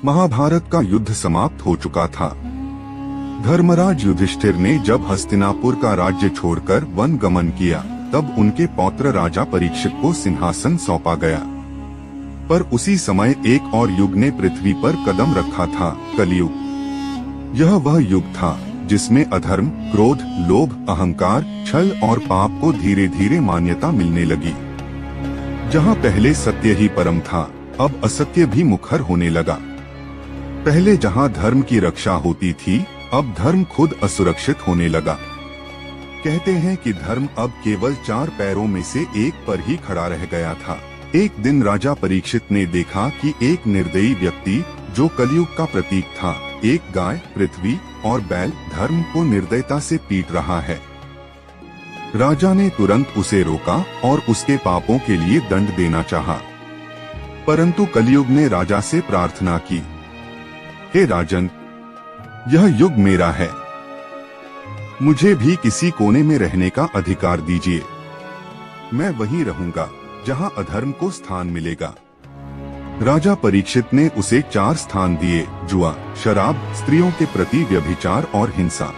महाभारत का युद्ध समाप्त हो चुका था। धर्मराज युधिष्ठिर ने जब हस्तिनापुर का राज्य छोड़कर वन गमन किया, तब उनके पौत्र राजा परीक्षित को सिंहासन सौंपा गया। पर उसी समय एक और युग ने पृथ्वी पर कदम रखा था, कलियुग। यह वह युग था जिसमें अधर्म, क्रोध, लोभ, अहंकार, छल और पाप को धीरे धीरे मान्यता मिलने लगी। जहाँ पहले सत्य ही परम था, अब असत्य भी मुखर होने लगा। पहले जहाँ धर्म की रक्षा होती थी, अब धर्म खुद असुरक्षित होने लगा। कहते हैं कि धर्म अब केवल 4 पैरों में से एक पर ही खड़ा रह गया था। एक दिन राजा परीक्षित ने देखा कि एक निर्दयी व्यक्ति, जो कलियुग का प्रतीक था, एक गाय, पृथ्वी और बैल धर्म को निर्दयता से पीट रहा है। राजा ने तुरंत उसे रोका और उसके पापों के लिए दंड देना चाहा। परंतु कलियुग ने राजा से प्रार्थना की, हे राजन, यह युग मेरा है, मुझे भी किसी कोने में रहने का अधिकार दीजिए। मैं वहीं रहूंगा जहां अधर्म को स्थान मिलेगा। राजा परीक्षित ने उसे 4 स्थान दिए, जुआ, शराब, स्त्रियों के प्रति व्यभिचार और हिंसा।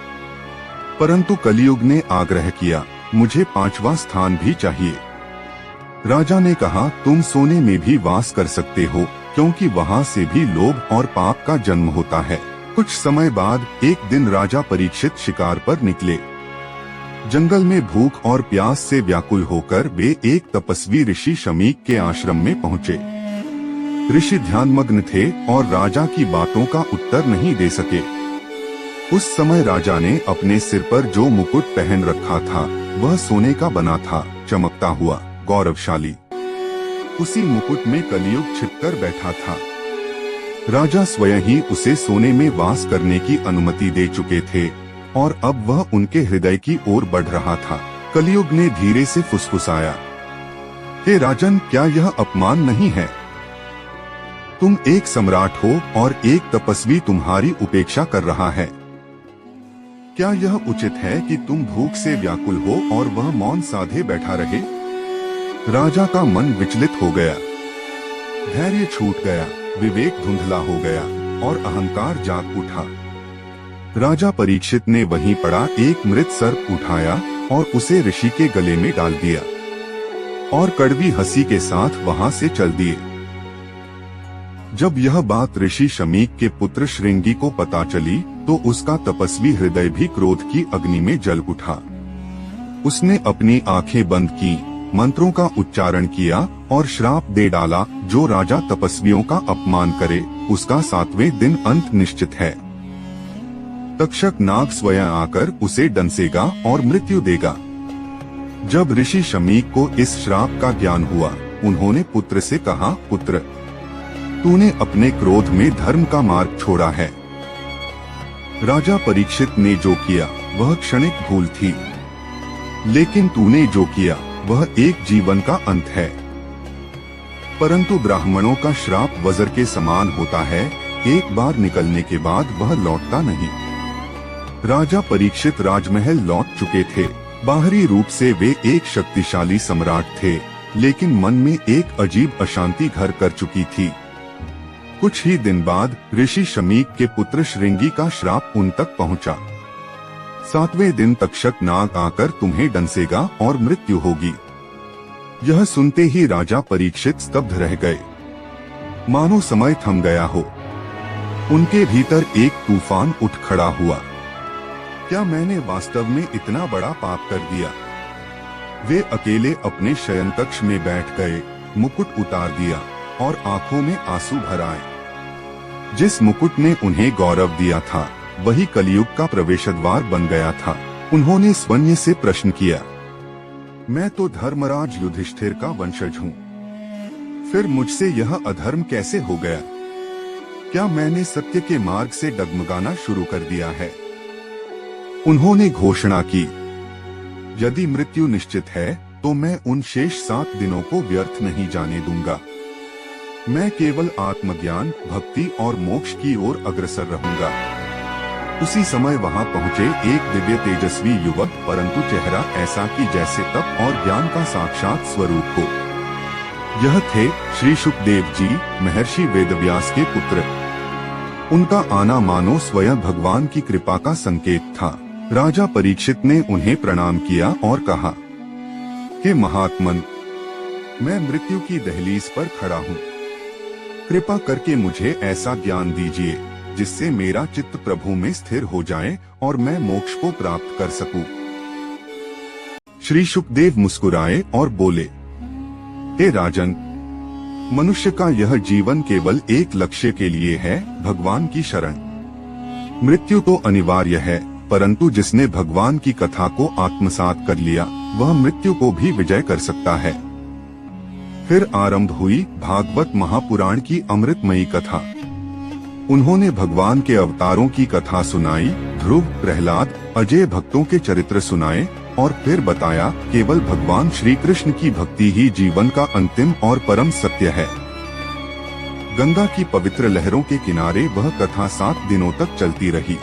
परंतु कलियुग ने आग्रह किया, मुझे 5वां स्थान भी चाहिए। राजा ने कहा, तुम सोने में भी वास कर सकते हो, क्योंकि वहां से भी लोभ और पाप का जन्म होता है। कुछ समय बाद एक दिन राजा परीक्षित शिकार पर निकले। जंगल में भूख और प्यास से व्याकुल होकर वे एक तपस्वी ऋषि शमीक के आश्रम में पहुँचे। ऋषि ध्यानमग्न थे और राजा की बातों का उत्तर नहीं दे सके। उस समय राजा ने अपने सिर पर जो मुकुट पहन रखा था, वह सोने का बना था, चमकता हुआ, गौरवशाली। उसी मुकुट में कलियुग छिपकर बैठा था। राजा स्वयं ही उसे सोने में वास करने की अनुमति दे चुके थे और अब वह उनके हृदय की ओर बढ़ रहा था। कलियुग ने धीरे से फुसफुसाया, हे राजन, क्या यह अपमान नहीं है? तुम एक सम्राट हो और एक तपस्वी तुम्हारी उपेक्षा कर रहा है। क्या यह उचित है कि तुम भूख से व्याकुल हो और वह मौन साधे बैठा रहे? राजा का मन विचलित हो गया, धैर्य छूट गया, विवेक धुंधला हो गया और अहंकार जाग उठा। राजा परीक्षित ने वहीं पड़ा एक मृत सर्प उठाया और उसे ऋषि के गले में डाल दिया और कड़वी हंसी के साथ वहां से चल दिए। जब यह बात ऋषि शमीक के पुत्र श्रृंगी को पता चली, तो उसका तपस्वी हृदय भी क्रोध की अग्नि में जल उठा। उसने अपनी आंखें बंद की, मंत्रों का उच्चारण किया और श्राप दे डाला, जो राजा तपस्वियों का अपमान करे, उसका 7वें दिन अंत निश्चित है। तक्षक नाग स्वयं आकर उसे डंसेगा और मृत्यु देगा। जब ऋषि शमीक को इस श्राप का ज्ञान हुआ, उन्होंने पुत्र से कहा, पुत्र, तूने अपने क्रोध में धर्म का मार्ग छोड़ा है। राजा परीक्षित ने जो किया वह क्षणिक भूल थी, लेकिन तूने जो किया वह एक जीवन का अंत है। परंतु ब्राह्मणों का श्राप वज्र के समान होता है, एक बार निकलने के बाद वह लौटता नहीं। राजा परीक्षित राजमहल लौट चुके थे। बाहरी रूप से वे एक शक्तिशाली सम्राट थे, लेकिन मन में एक अजीब अशांति घर कर चुकी थी। कुछ ही दिन बाद ऋषि शमीक के पुत्र श्रृंगी का श्राप उन तक पहुंचा। 7वें दिन तक्षक नाग आकर तुम्हें डंसेगा और मृत्यु होगी। यह सुनते ही राजा परीक्षित स्तब्ध रह गए, मानो समय थम गया हो। उनके भीतर एक तूफान उठ खड़ा हुआ। क्या मैंने वास्तव में इतना बड़ा पाप कर दिया? वे अकेले अपने शयन कक्ष में बैठ गए, मुकुट उतार दिया और आंखों में आंसू भर आए। जिस मुकुट ने उन्हें गौरव दिया था, वही कलियुग का प्रवेश द्वार बन गया था। उन्होंने स्वन्य से प्रश्न किया, मैं तो धर्मराज युधिष्ठिर का वंशज हूँ, फिर मुझसे यह अधर्म कैसे हो गया? क्या मैंने सत्य के मार्ग से डगमगाना शुरू कर दिया है? उन्होंने घोषणा की, यदि मृत्यु निश्चित है तो मैं उन शेष 7 दिनों को व्यर्थ नहीं जाने दूंगा। मैं केवल आत्मज्ञान, भक्ति और मोक्ष की ओर अग्रसर रहूंगा। उसी समय वहां पहुंचे एक दिव्य तेजस्वी युवक, परंतु चेहरा ऐसा कि जैसे तप और ज्ञान का साक्षात स्वरूप हो। यह थे श्री सुखदेव जी, महर्षि वेदव्यास के पुत्र। उनका आना मानो स्वयं भगवान की कृपा का संकेत था। राजा परीक्षित ने उन्हें प्रणाम किया और कहा, हे महात्मन, मैं मृत्यु की दहलीज पर खड़ा हूँ। कृपा करके मुझे ऐसा ज्ञान दीजिए जिससे मेरा चित्त प्रभु में स्थिर हो जाए और मैं मोक्ष को प्राप्त कर सकूं। श्री शुकदेव मुस्कुराए और बोले, हे राजन, मनुष्य का यह जीवन केवल एक लक्ष्य के लिए है, भगवान की शरण। मृत्यु तो अनिवार्य है, परंतु जिसने भगवान की कथा को आत्मसात कर लिया वह मृत्यु को भी विजय कर सकता है। फिर आरंभ हुई भागवत महापुराण की अमृतमयी कथा। उन्होंने भगवान के अवतारों की कथा सुनाई, ध्रुव, प्रहलाद, अजय भक्तों के चरित्र सुनाए और फिर बताया केवल भगवान श्री कृष्ण की भक्ति ही जीवन का अंतिम और परम सत्य है। गंगा की पवित्र लहरों के किनारे वह कथा 7 दिनों तक चलती रही।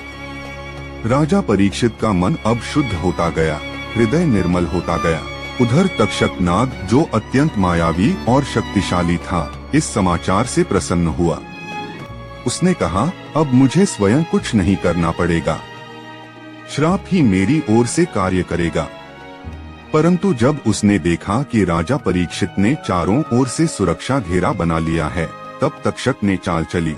राजा परीक्षित का मन अब शुद्ध होता गया, हृदय निर्मल होता गया। उधर तक्षक नाग, जो अत्यंत मायावी और शक्तिशाली था, इस समाचार से प्रसन्न हुआ। उसने कहा, अब मुझे स्वयं कुछ नहीं करना पड़ेगा, श्राप ही मेरी ओर से कार्य करेगा। परंतु जब उसने देखा कि राजा परीक्षित ने चारों ओर से सुरक्षा घेरा बना लिया है, तब तक्षक ने चाल चली।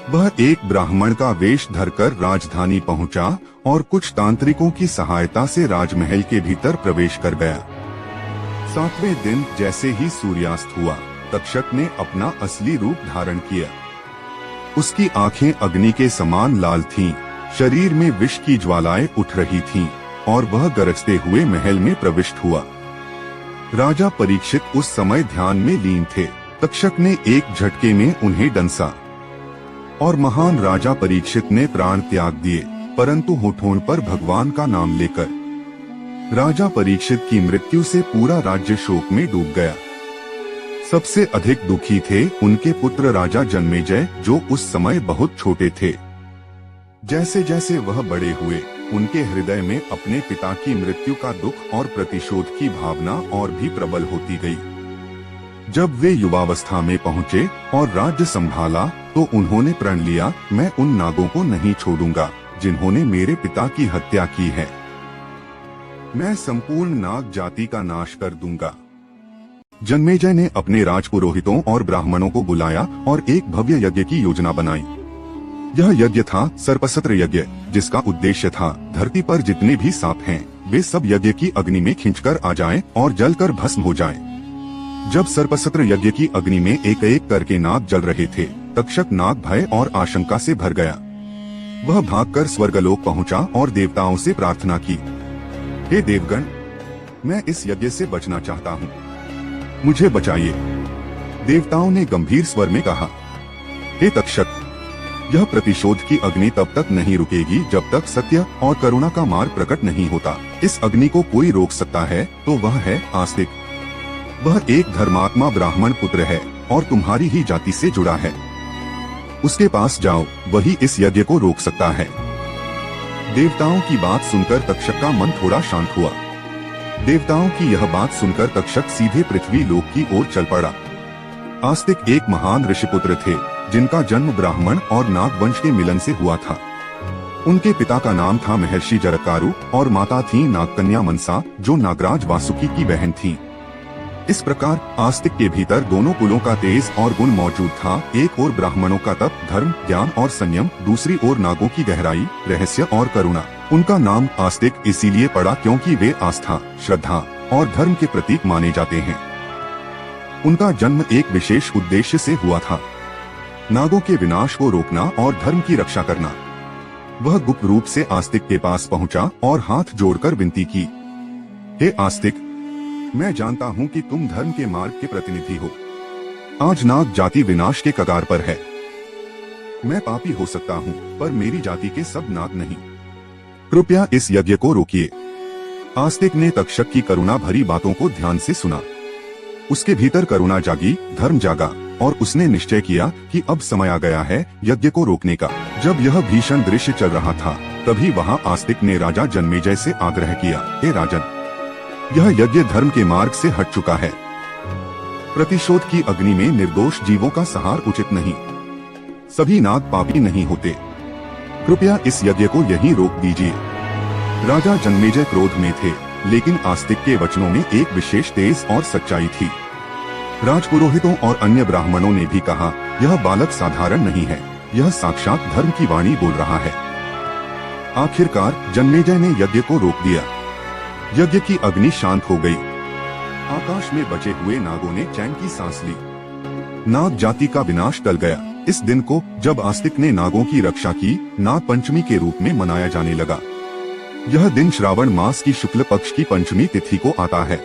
वह एक ब्राह्मण का वेश धरकर राजधानी पहुंचा और कुछ तांत्रिकों की सहायता से राजमहल के भीतर प्रवेश कर गया। 7वें दिन जैसे ही सूर्यास्त हुआ, तक्षक ने अपना असली रूप धारण किया। उसकी आंखें अग्नि के समान लाल थीं, शरीर में विष की ज्वालाएं उठ रही थीं और वह गरजते हुए महल में प्रविष्ट हुआ। राजा परीक्षित उस समय ध्यान में लीन थे। तक्षक ने एक झटके में उन्हें डंसा और महान राजा परीक्षित ने प्राण त्याग दिए, परंतु होठों पर भगवान का नाम लेकर। राजा परीक्षित की मृत्यु से पूरा राज्य शोक में डूब गया। सबसे अधिक दुखी थे उनके पुत्र राजा जन्मेजय, जो उस समय बहुत छोटे थे। जैसे जैसे वह बड़े हुए, उनके हृदय में अपने पिता की मृत्यु का दुख और प्रतिशोध की भावना और भी प्रबल होती गई। जब वे युवावस्था में पहुँचे और राज्य संभाला, तो उन्होंने प्रण लिया, मैं उन नागों को नहीं छोड़ूंगा जिन्होंने मेरे पिता की हत्या की है। मैं संपूर्ण नाग जाति का नाश कर दूंगा। जन्मेजय ने अपने राजपुरोहितों और ब्राह्मणों को बुलाया और एक भव्य यज्ञ की योजना बनाई। यह यज्ञ था सर्पसत्र यज्ञ, जिसका उद्देश्य था धरती पर जितने भी सांप हैं, वे सब यज्ञ की अग्नि में खींचकर आ जाएं और जलकर भस्म हो जाएं। जब सर्पसत्र यज्ञ की अग्नि में एक एक करके नाग जल रहे थे, तक्षक नाग भय और आशंका से भर गया। वह भागकर स्वर्गलोक पहुंचा और देवताओं से प्रार्थना की, हे देवगण, मैं इस यज्ञ से बचना चाहता हूँ, मुझे बचाइए। देवताओं ने गंभीर स्वर में कहा, हे तक्षक, यह प्रतिशोध की अग्नि तब तक नहीं रुकेगी जब तक सत्य और करुणा का मार्ग प्रकट नहीं होता। इस अग्नि को कोई रोक सकता है तो वह है आस्तिक। वह एक धर्मात्मा ब्राह्मण पुत्र है और तुम्हारी ही जाति से जुड़ा है। उसके पास जाओ, वही इस यज्ञ को रोक सकता है। देवताओं की बात सुनकर तक्षक का मन थोड़ा शांत हुआ। देवताओं की यह बात सुनकर तक्षक सीधे पृथ्वी लोक की ओर चल पड़ा। आस्तिक एक महान ऋषिपुत्र थे, जिनका जन्म ब्राह्मण और नाग वंश के मिलन से हुआ था। उनके पिता का नाम था महर्षि जरकारु और माता थी नागकन्या मनसा, जो नागराज वासुकी की बहन थी। इस प्रकार आस्तिक के भीतर दोनों कुलों का तेज और गुण मौजूद था। एक ओर ब्राह्मणों का तप, धर्म, ज्ञान और संयम, दूसरी ओर नागों की गहराई, रहस्य और करुणा। उनका नाम आस्तिक इसीलिए पड़ा क्योंकि वे आस्था, श्रद्धा और धर्म के प्रतीक माने जाते हैं। उनका जन्म एक विशेष उद्देश्य से हुआ था, नागों के विनाश को रोकना और धर्म की रक्षा करना। वह गुप्त रूप से आस्तिक के पास पहुंचा और हाथ जोड़कर विनती की, हे आस्तिक, मैं जानता हूं कि तुम धर्म के मार्ग के प्रतिनिधि हो। आज नाग जाति विनाश के कगार पर है। मैं पापी हो सकता हूं, पर मेरी जाति के सब नाग नहीं। कृपया इस यज्ञ को रोकिए। आस्तिक ने तक्षक की करुणा भरी बातों को ध्यान से सुना। उसके भीतर करुणा जागी, धर्म जागा और उसने निश्चय किया कि अब समय आ गया है यज्ञ को रोकने का। जब यह भीषण दृश्य चल रहा था, तभी वहां आस्तिक ने राजा जन्मेजय से आग्रह किया, हे राजन, यह यज्ञ धर्म के मार्ग से हट चुका है। प्रतिशोध की अग्नि में निर्दोष जीवों का संहार उचित नहीं। सभी नाग पापी नहीं होते। कृपया इस यज्ञ को यहीं रोक दीजिए। राजा जन्मेजय क्रोध में थे, लेकिन आस्तिक के वचनों में एक विशेष तेज और सच्चाई थी। राजपुरोहितों और अन्य ब्राह्मणों ने भी कहा, यह बालक साधारण नहीं है, यह साक्षात धर्म की वाणी बोल रहा है। आखिरकार जन्मेजय ने यज्ञ को रोक दिया। यज्ञ की अग्नि शांत हो गई। आकाश में बचे हुए नागों ने चैन की सांस ली। नाग जाति का विनाश टल गया। इस दिन को, जब आस्तिक ने नागों की रक्षा की, नाग पंचमी के रूप में मनाया जाने लगा। यह दिन श्रावण मास की शुक्ल पक्ष की पंचमी तिथि को आता है।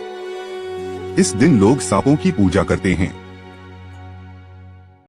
इस दिन लोग सांपों की पूजा करते हैं।